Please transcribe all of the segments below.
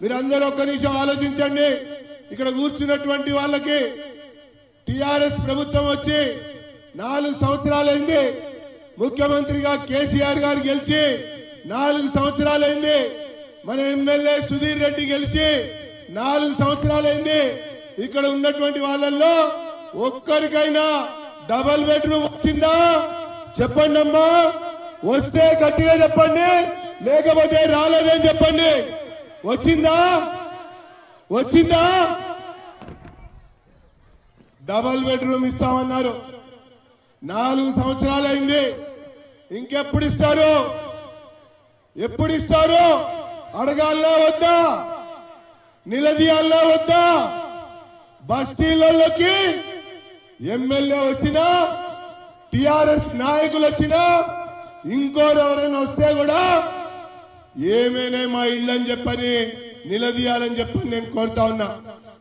మీరందరూ ఒక్క నిమిషం ఆలోచించండి. ఇక్కడ కూర్చున్నటువంటి వాళ్ళకి టిఆర్ఎస్ ప్రభుత్వం వచ్చి 4 సంవత్సరాలైంది. ముఖ్యమంత్రిగా కేసీఆర్ గారు గెలిచి 4 సంవత్సరాలైంది. మన ఎమ్మెల్యే సుధీర్ రెడ్డి గెలిచి 4 సంవత్సరాలైంది. ఇక్కడ ఉన్నటువంటి వాళ్ళల్లో ఒక్కరికైనా డబల్ బెడ్రూమ్ వచ్చిందా? చెప్పండి అమ్మా. వస్తే గట్టిగా చెప్పండి, లేకపోతే రాలేదని చెప్పండి. వచ్చిందా? వచ్చిందా? డబల్ బెడ్రూమ్ ఇస్తామన్నారు. 4 సంవత్సరాలైంది. ఇంకెప్పుడు ఇస్తారు? ఎప్పుడు ఇస్తారు? అడగాలా వద్దా? నిలదీయాలా వద్దా? బస్తీలలోకి ఎమ్మెల్యే వచ్చినా, టిఆర్ఎస్ నాయకులు వచ్చినా, ఇంకోరెవరైనా వస్తే కూడా ఏమైనా మా ఇల్లు అని చెప్పని నిలదీయాలని చెప్పని నేను కోరుతా ఉన్నా.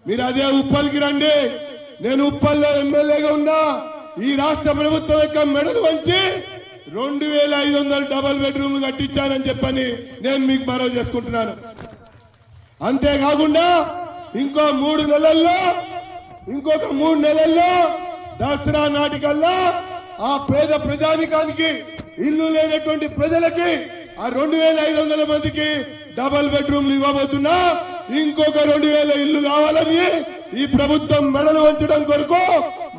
మీరు అదే ఉప్పల్కి రండి. నేను ఉప్పల్లో ఎమ్మెల్యేగా ఉన్నా. ఈ రాష్ట్ర ప్రభుత్వం యొక్క మెడలు వంచి 2500 డబల్ బెడ్రూమ్లు కట్టించానని చెప్పని నేను మీకు మనవి చేసుకుంటున్నాను. అంతేకాకుండా ఇంకొక 3 నెలల్లో దసరా నాటికల్లా ఆ పేద ప్రజానికానికి, ఇల్లు లేనటువంటి ప్రజలకి, ఆ 2500 మందికి డబల్ బెడ్రూమ్లు ఇవ్వబోతున్నా. ఇంకొక 2000 ఇల్లు కావాలని ఈ ప్రభుత్వం మెడలు వంచడం కొరకు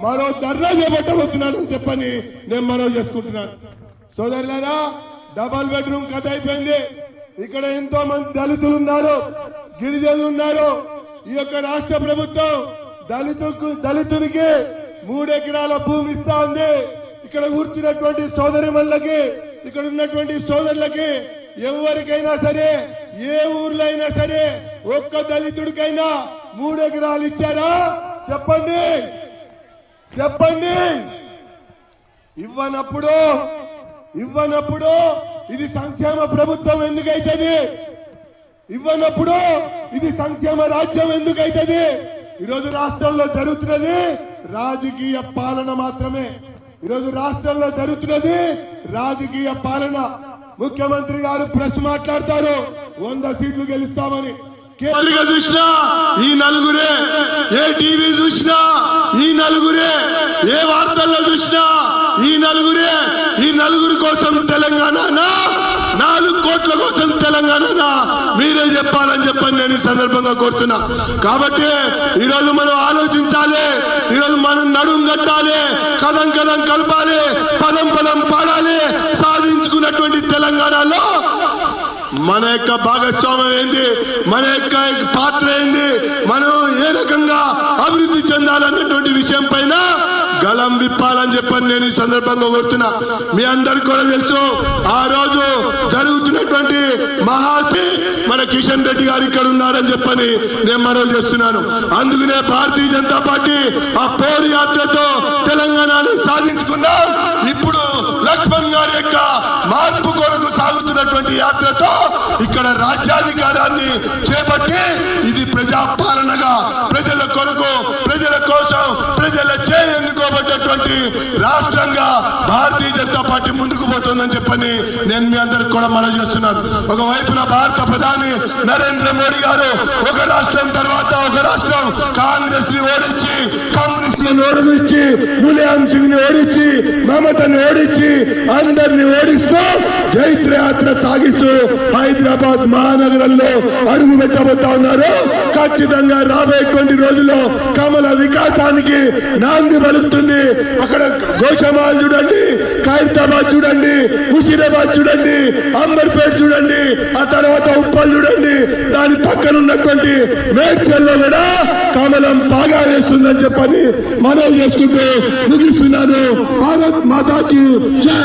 మరో ధర్నా చేపట్టబోతున్నానని చెప్పని నేను మనవి చేసుకుంటున్నాను. సోదరులారా, డబల్ బెడ్రూమ్ కథ అయిపోయింది. ఇక్కడ ఎంతో మంది దళితులు ఉన్నారు, గిరిజనులు ఉన్నారు. ఈ యొక్క రాష్ట్ర ప్రభుత్వం దళితునికి 3 ఎకరాల భూమి ఇస్తా ఉంది. ఇక్కడ కూర్చున్నటువంటి సోదరిమణులకి, ఇక్కడ ఉన్నటువంటి సోదరులకి, ఎవరికైనా సరే, ఏ ఊర్లో అయినా సరే, ఒక్క దళితుడికైనా 3 ఎకరాలు ఇచ్చారా? చెప్పండి, చెప్పండి. ఇవ్వనప్పుడు ఇది సంక్షేమ ప్రభుత్వం ఎందుకైతుంది? ఇవ్వనప్పుడు ఇది సంక్షేమ రాజ్యం ఎందుకైతుంది? ఈరోజు రాష్ట్రంలో జరుగుతున్నది రాజకీయ పాలన మాత్రమే. ఈరోజు రాష్ట్రంలో జరుగుతున్నది రాజకీయ పాలన. ముఖ్యమంత్రి గారు ప్రెస్ మాట్లాడతారు 100 సీట్లు గెలుస్తామని. కేంద్రంగా చూసినా ఈ నలుగురే, ఏ టీవీ చూసినా ఈ నలుగురే, ఏ వార్తల్లో చూసినా ఈ నలుగురే. ఈ నలుగురి కోసం తెలంగాణ, 4 కోట్ల కోసం తెలంగాణ మీరే చెప్పాలని చెప్పని నేను ఈ సందర్భంగా కోరుతున్నా. కాబట్టి ఈరోజు మనం ఆలోచించాలి. ఈరోజు మనం నడుం కట్టాలి, కదం కలపాలి, పదం పాడాలి. సాధించుకున్నటువంటి తెలంగాణలో మన యొక్క భాగస్వామ్యం ఏంది, మన యొక్క పాత్ర ఏంది, మనం ఏ రకంగా అభివృద్ధి చెందాలన్నటువంటి విషయం పైన గలం విప్పాలని చెప్పని నేను ఈ సందర్భంగా కోరుతున్నా. మీ అందరికి కూడా తెలుసు, ఆ రోజు జరుగుతున్నటువంటి మహాసి మన కిషన్ రెడ్డి గారు ఇక్కడ ఉన్నారని చెప్పని నేను మనవి చేస్తున్నాను. అందుకనే భారతీయ జనతా పార్టీ ఆ పోరు యాత్రతో తెలంగాణని సాధించుకున్నాం. ఇప్పుడు లక్ష్మణ్ గారి యొక్క మార్పు కొరకు సాగుతున్నటువంటి యాత్రతో ఇక్కడ రాజ్యాధికారాన్ని చేపట్టి ఇది ప్రజాపాలనగా, ప్రజల కొరకు, ప్రజల కోసం, ప్రజల ఎన్నుకోబడ్డటువంటి రాష్ట్రంగా భారతీయ జనతా పార్టీ ముందుకు పోతుందని చెప్పని నేను మీ అందరికి కూడా మనవి చేస్తున్నాను. ఒకవైపున భారత ప్రధాని నరేంద్ర మోడీ గారు ఒక రాష్ట్రం తర్వాత ఒక రాష్ట్రం కాంగ్రెస్ ని ఓడించి, కమ్యూనిస్టులను ఓడించి, ములాయం సింగ్ ని ఓడించి, మమతని ఓడించి, అందరిని ఓడిస్తూ జైత్రయాత్ర సాగిస్తూ హైదరాబాద్ మహానగరంలో అడుగు పెట్టబోతా ఉన్నారు. ఖచ్చితంగా రాబోయేటువంటి రోజుల్లో కమల వికాసానికి నాంది పలుకుతుంది. అక్కడ గోషమాల్ చూడండి, ఖైరతాబాద్ చూడండి, ముషీరాబాద్ చూడండి, అంబర్పేట్ చూడండి, ఆ తర్వాత ఉప్పల్ చూడండి, దాని పక్కన ఉన్నటువంటి మేడ్చల్లో కూడా కమలం బాగా వేస్తుందని చెప్పని మనవి చేసుకుంటూ ముగిస్తున్నాను. భారత్ మాతాకి జై.